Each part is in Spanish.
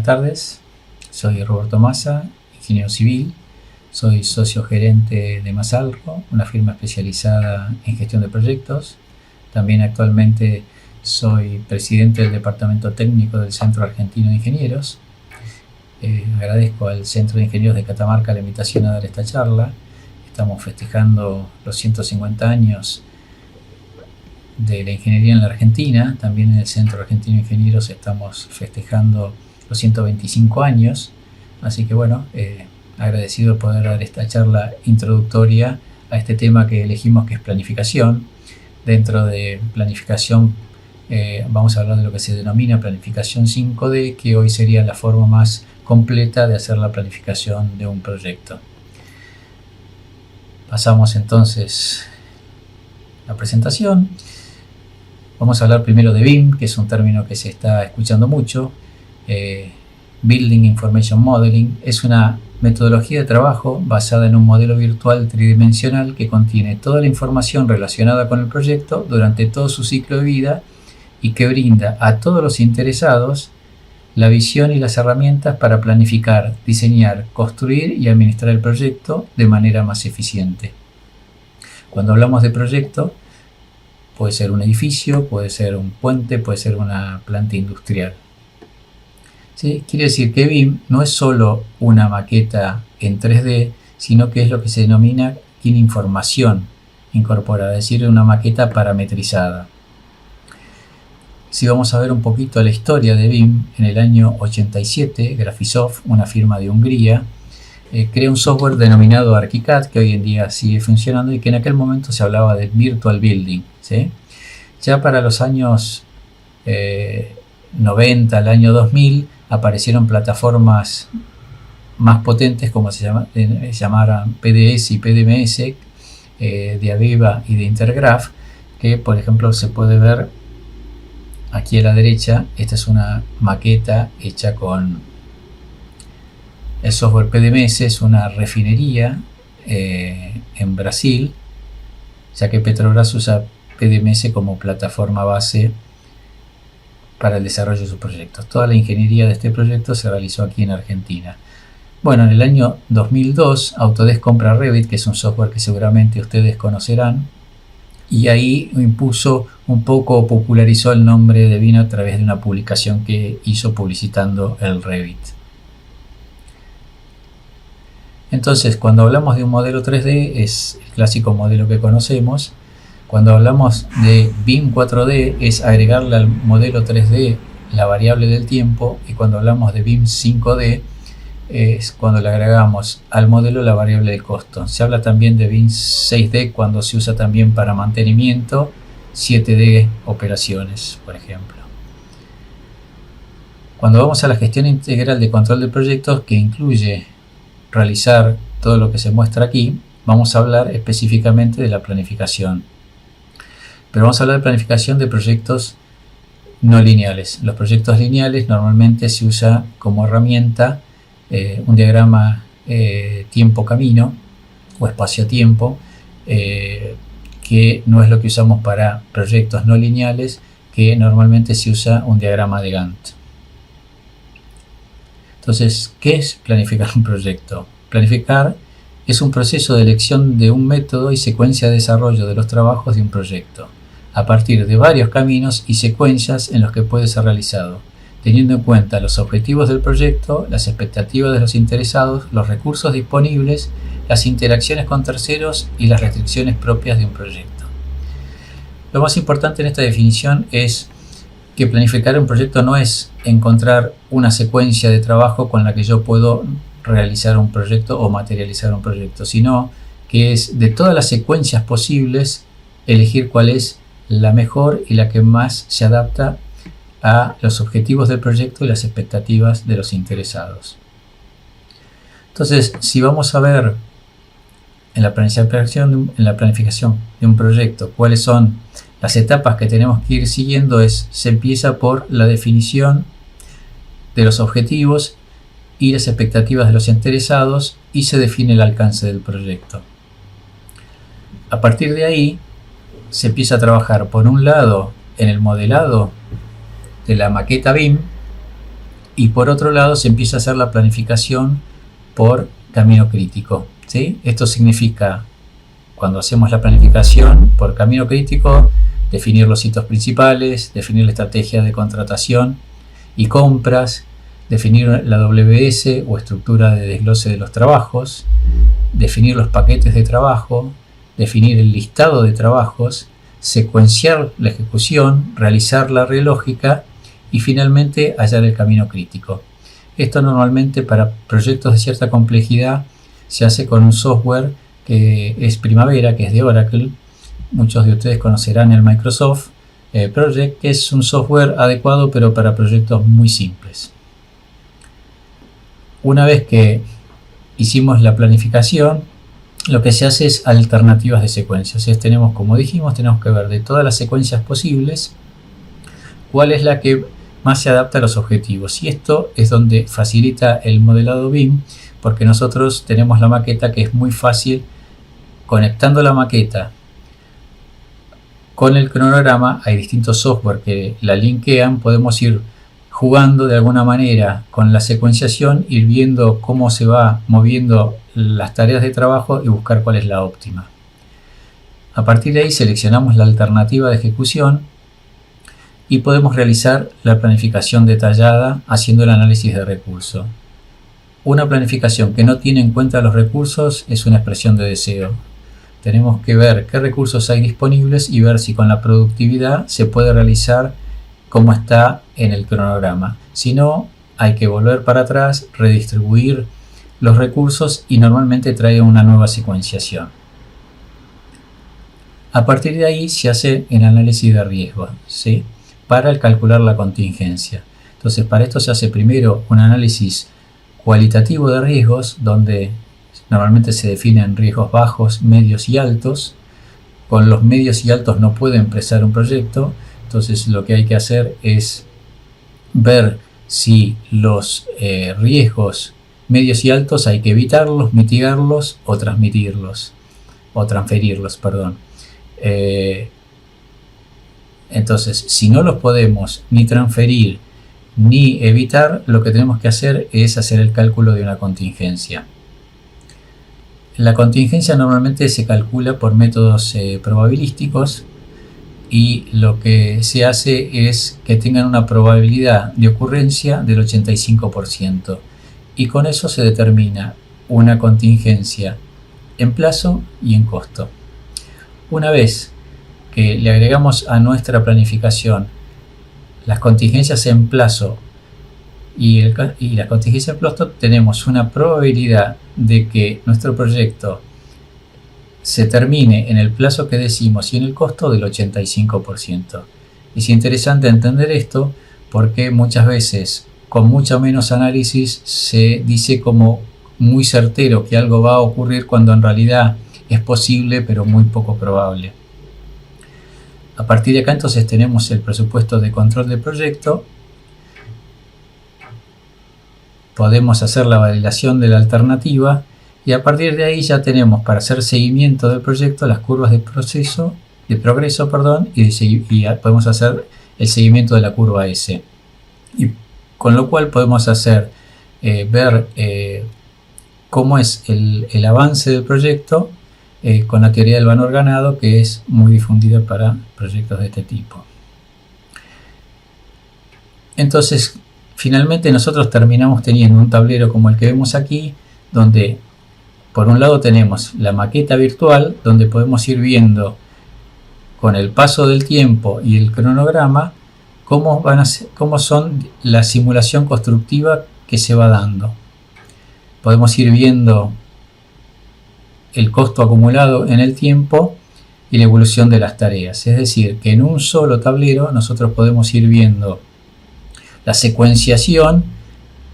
tardes, soy Roberto Massa, ingeniero civil, soy socio gerente de Masalro, una firma especializada en gestión de proyectos. También actualmente soy presidente del departamento técnico del Centro Argentino de Ingenieros. Agradezco al Centro de Ingenieros de Catamarca la invitación a dar esta charla. Estamos festejando los 150 años de la ingeniería en la Argentina. También en el Centro Argentino de Ingenieros estamos festejando los 125 años. Así que bueno, agradecido de poder dar esta charla introductoria a este tema que elegimos, que es planificación. Dentro de planificación vamos a hablar de lo que se denomina planificación 5D, que hoy sería la forma más completa de hacer la planificación de un proyecto. Pasamos entonces a la presentación. Vamos a hablar primero de BIM, que es un término que se está escuchando mucho. Building Information Modeling es una metodología de trabajo basada en un modelo virtual tridimensional que contiene toda la información relacionada con el proyecto durante todo su ciclo de vida y que brinda a todos los interesados la visión y las herramientas para planificar, diseñar, construir y administrar el proyecto de manera más eficiente. Cuando hablamos de proyecto, puede ser un edificio, puede ser un puente, puede ser una planta industrial. ¿Sí? Quiere decir que BIM no es solo una maqueta en 3D, sino que es lo que se denomina, tiene información incorporada, es decir, una maqueta parametrizada. Si vamos a ver un poquito la historia de BIM, en el año 87, Graphisoft, una firma de Hungría, crea un software denominado ArchiCAD, que hoy en día sigue funcionando y que en aquel momento se hablaba de Virtual Building. ¿Sí? Ya para los años 90, al año 2000, aparecieron plataformas más potentes, como se llamaran PDS y PDMS, de Aviva y de Intergraph, que por ejemplo se puede ver aquí a la derecha. Esta es una maqueta hecha con el software PDMS, es una refinería en Brasil, ya que Petrobras usa PDMS como plataforma base para el desarrollo de sus proyectos. Toda la ingeniería de este proyecto se realizó aquí en Argentina. Bueno, en el año 2002 Autodesk compra Revit, que es un software que seguramente ustedes conocerán, y ahí impuso un poco, popularizó el nombre de BIM a través de una publicación que hizo publicitando el Revit. Entonces, cuando hablamos de un modelo 3D, es el clásico modelo que conocemos. Cuando hablamos de BIM 4D, es agregarle al modelo 3D la variable del tiempo, y cuando hablamos de BIM 5D, es cuando le agregamos al modelo la variable del costo. Se habla también de BIM 6D cuando se usa también para mantenimiento, 7D operaciones, por ejemplo. Cuando vamos a la gestión integral de control de proyectos, que incluye realizar todo lo que se muestra aquí, vamos a hablar específicamente de la planificación. Pero vamos a hablar de planificación de proyectos no lineales. Los proyectos lineales normalmente se usa como herramienta un diagrama tiempo-camino o espacio-tiempo, que no es lo que usamos para proyectos no lineales, que normalmente se usa un diagrama de Gantt. Entonces, ¿qué es planificar un proyecto? Planificar es un proceso de elección de un método y secuencia de desarrollo de los trabajos de un proyecto, a partir de varios caminos y secuencias en los que puede ser realizado, teniendo en cuenta los objetivos del proyecto, las expectativas de los interesados, los recursos disponibles, las interacciones con terceros y las restricciones propias de un proyecto. Lo más importante en esta definición es que planificar un proyecto no es encontrar una secuencia de trabajo con la que yo puedo realizar un proyecto o materializar un proyecto, sino que es de todas las secuencias posibles elegir cuál es la mejor y la que más se adapta a los objetivos del proyecto y las expectativas de los interesados. Entonces, si vamos a ver en la planificación de un proyecto cuáles son las etapas que tenemos que ir siguiendo, se empieza por la definición de los objetivos y las expectativas de los interesados, y se define el alcance del proyecto. A partir de ahí se empieza a trabajar, por un lado, en el modelado de la maqueta BIM, y por otro lado se empieza a hacer la planificación por camino crítico, ¿sí? Esto significa, cuando hacemos la planificación por camino crítico, definir los hitos principales, definir la estrategia de contratación y compras, definir la WS o estructura de desglose de los trabajos, definir los paquetes de trabajo, definir el listado de trabajos, secuenciar la ejecución, realizar la relógica y finalmente hallar el camino crítico. Esto normalmente para proyectos de cierta complejidad se hace con un software que es Primavera, que es de Oracle. Muchos de ustedes conocerán el Microsoft Project, que es un software adecuado pero para proyectos muy simples. Una vez que hicimos la planificación, lo que se hace es alternativas de secuencias. Tenemos, como dijimos, tenemos que ver de todas las secuencias posibles cuál es la que más se adapta a los objetivos. Y esto es donde facilita el modelado BIM, porque nosotros tenemos la maqueta que es muy fácil. Conectando la maqueta con el cronograma, hay distintos software que la linkean, podemos ir jugando de alguna manera con la secuenciación, ir viendo cómo se va moviendo las tareas de trabajo y buscar cuál es la óptima. A partir de ahí seleccionamos la alternativa de ejecución y podemos realizar la planificación detallada haciendo el análisis de recursos. Una planificación que no tiene en cuenta los recursos es una expresión de deseo. Tenemos que ver qué recursos hay disponibles y ver si con la productividad se puede realizar como está en el cronograma. Si no, hay que volver para atrás, redistribuir los recursos y normalmente trae una nueva secuenciación. A partir de ahí se hace el análisis de riesgo, ¿sí? Para calcular la contingencia. Entonces, para esto se hace primero un análisis cualitativo de riesgos, donde normalmente se definen riesgos bajos, medios y altos. Con los medios y altos no puede empezar un proyecto. Entonces lo que hay que hacer es ver si los riesgos medios y altos hay que evitarlos, mitigarlos o transferirlos. Entonces, si no los podemos ni transferir ni evitar, lo que tenemos que hacer es hacer el cálculo de una contingencia. La contingencia normalmente se calcula por métodos probabilísticos, y lo que se hace es que tengan una probabilidad de ocurrencia del 85%, y con eso se determina una contingencia en plazo y en costo. Una vez que le agregamos a nuestra planificación las contingencias en plazo y las contingencias en plazo, tenemos una probabilidad de que nuestro proyecto se termine en el plazo que decimos y en el costo del 85%. Es interesante entender esto porque muchas veces con mucho menos análisis se dice como muy certero que algo va a ocurrir cuando en realidad es posible pero muy poco probable. A partir de acá entonces tenemos el presupuesto de control del proyecto. Podemos hacer la validación de la alternativa y a partir de ahí ya tenemos para hacer seguimiento del proyecto las curvas de progreso, y podemos hacer el seguimiento de la curva S. Y con lo cual podemos hacer ver cómo es el avance del proyecto con la teoría del valor ganado, que es muy difundida para proyectos de este tipo. Entonces, finalmente nosotros terminamos teniendo un tablero como el que vemos aquí, donde por un lado tenemos la maqueta virtual, donde podemos ir viendo con el paso del tiempo y el cronograma cómo son la simulación constructiva que se va dando. Podemos ir viendo el costo acumulado en el tiempo y la evolución de las tareas. Es decir, que en un solo tablero nosotros podemos ir viendo la secuenciación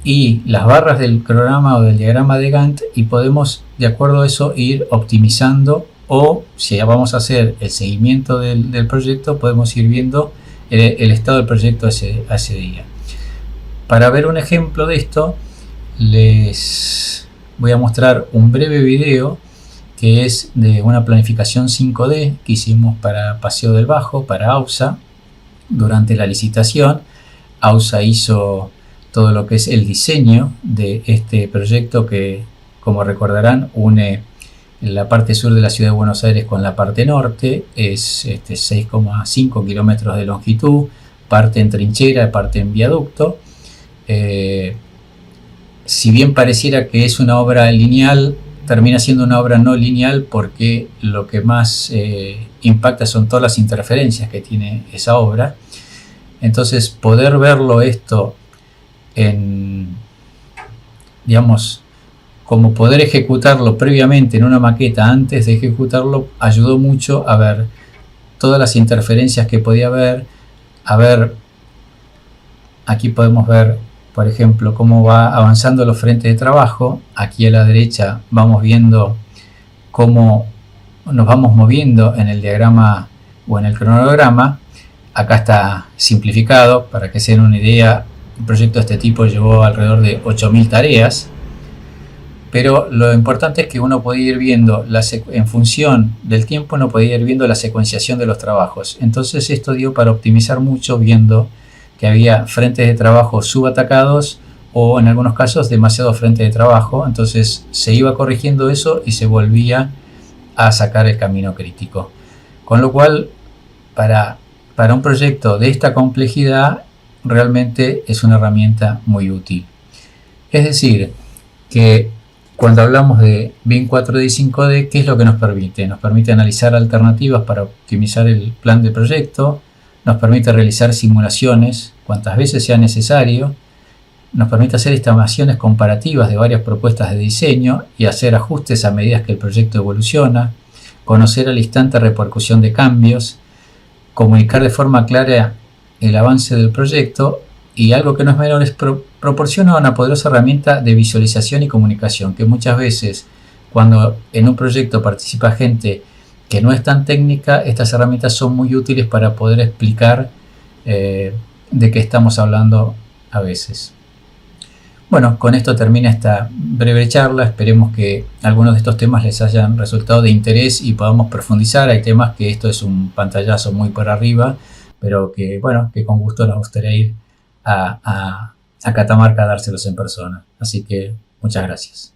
y las barras del cronograma o del diagrama de Gantt, y podemos de acuerdo a eso ir optimizando, o si ya vamos a hacer el seguimiento del proyecto, podemos ir viendo el estado del proyecto a ese día. Para ver un ejemplo de esto, les voy a mostrar un breve video que es de una planificación 5D que hicimos para Paseo del Bajo, para AUSA, durante la licitación. AUSA hizo todo lo que es el diseño de este proyecto que, como recordarán, une la parte sur de la ciudad de Buenos Aires con la parte norte. Es 6,5 kilómetros de longitud, parte en trinchera, parte en viaducto. Si bien pareciera que es una obra lineal, termina siendo una obra no lineal, porque lo que más impacta son todas las interferencias que tiene esa obra. Entonces, poder verlo esto en, digamos, como poder ejecutarlo previamente en una maqueta antes de ejecutarlo, ayudó mucho a ver todas las interferencias que podía haber. A ver, aquí podemos ver, por ejemplo, cómo va avanzando los frentes de trabajo. Aquí a la derecha vamos viendo cómo nos vamos moviendo en el diagrama o en el cronograma. Acá está simplificado, para que se den una idea. Un proyecto de este tipo llevó alrededor de 8.000 tareas, pero lo importante es que uno podía ir viendo, en función del tiempo, uno podía ir viendo la secuenciación de los trabajos. Entonces esto dio para optimizar mucho, viendo que había frentes de trabajo subatacados o en algunos casos demasiados frentes de trabajo. Entonces se iba corrigiendo eso y se volvía a sacar el camino crítico. Con lo cual, para un proyecto de esta complejidad, realmente es una herramienta muy útil. Es decir, que cuando hablamos de BIM 4D y 5D, ¿qué es lo que nos permite? Nos permite analizar alternativas para optimizar el plan de proyecto, nos permite realizar simulaciones cuantas veces sea necesario, nos permite hacer estimaciones comparativas de varias propuestas de diseño y hacer ajustes a medida que el proyecto evoluciona, conocer al instante repercusión de cambios, comunicar de forma clara el avance del proyecto, y algo que no es menor, es proporciona una poderosa herramienta de visualización y comunicación, que muchas veces, cuando en un proyecto participa gente que no es tan técnica, estas herramientas son muy útiles para poder explicar de qué estamos hablando a veces. Bueno, con esto termina esta breve charla. Esperemos que algunos de estos temas les hayan resultado de interés y podamos profundizar. Hay temas que esto es un pantallazo muy por arriba, pero que, bueno, que con gusto nos gustaría ir a Catamarca a dárselos en persona. Así que muchas gracias.